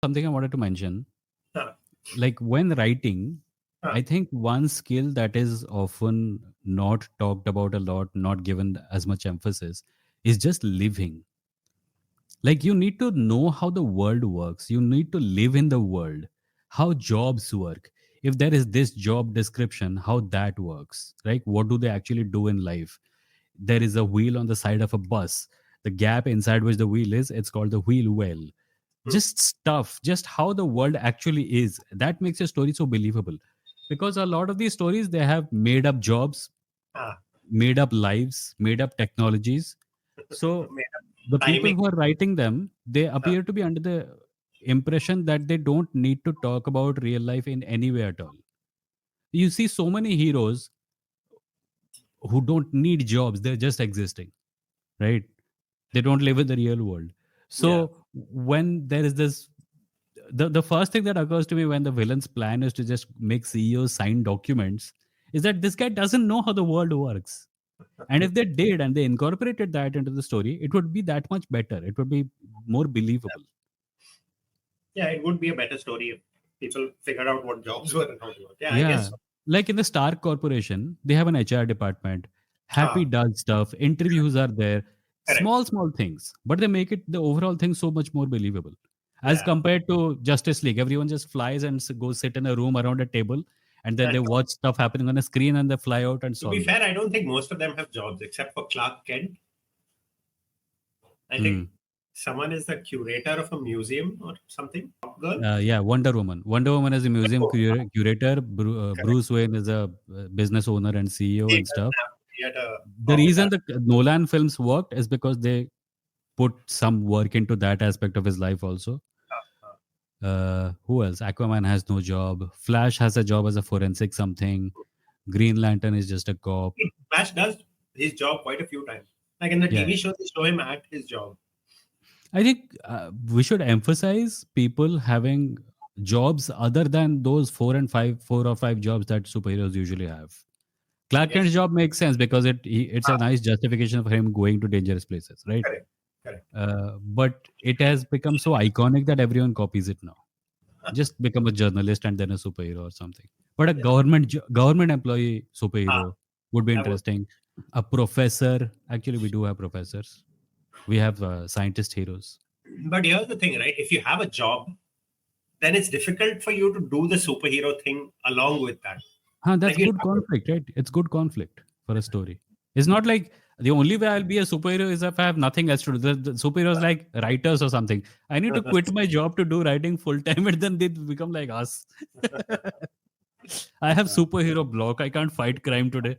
something I wanted to mention. Huh. Like when writing, Huh. I think one skill that is often not talked about a lot, not given as much emphasis, is just living. Like you need to know how the world works. You need to live in the world, how jobs work. If there is this job description, how that works, right? What do they actually do in life? There is a wheel on the side of a bus. The gap inside which the wheel is, it's called the wheel well. Hmm. Just stuff, just how the world actually is. That makes your story so believable. Because a lot of these stories, they have made up jobs, Ah, made up lives, made up technologies. So made up the people timing. who are writing them, they Huh. appear to be under the impression that they don't need to talk about real life in any way at all. You see so many heroes who don't need jobs, they're just existing, right? They don't live in the real world. Yeah. So when there is this, the first thing that occurs to me when the villain's plan is to just make CEOs sign documents is that this guy doesn't know how the world works. And if they did and they incorporated that into the story, it would be that much better. It would be more believable. Yeah, it would be a better story if people figured out what jobs were and how they work. Yeah, I guess Yeah. so. Like in the Stark Corporation, they have an HR department. Happy Ah, does stuff. Interviews are there. correct. Small things. But they make it the overall thing so much more believable. As Yeah. compared to Justice League, everyone just flies and goes sit in a room around a table and then And they watch stuff happening on a screen and they fly out and to be solve it. fair, I don't think most of them have jobs except for Clark Kent. I Hmm. think someone is the curator of a museum or something. Top Girl. Yeah, Wonder Woman. Wonder Woman is a museum Oh, curator. correct. Bruce Wayne is a business owner and CEO He and doesn't stuff. have to be at a The office. reason the Nolan films worked is because they put some work into that aspect of his life also. Uh, Who else? Aquaman has no job. Flash has a job as a forensic something. Green Lantern is just a cop. Flash does his job quite a few times. Like in the Yeah, TV show, they show him at his job. I think we should emphasize people having jobs other than those four or five jobs that superheroes usually have. I Clark Kent's guess. job makes sense because it's a Ah, nice justification for him going to dangerous places, right? correct. Correct. But it has become so iconic that everyone copies it now. Just become a journalist and then a superhero or something. But a Yeah. government employee Ah, superhero would be that would. interesting. A professor, actually, we do have professors. We have scientist heroes. But here's the thing, right? If you have a job, then it's difficult for you to do the superhero thing along with that. Huh, that's Like you good have to. conflict, right? It's good conflict for a story. It's not like the only way I'll be a superhero is if I have nothing else to do. The superheroes like writers or something. I need to quit my job to do writing full time, and then they become like us. I have superhero block. I can't fight crime today.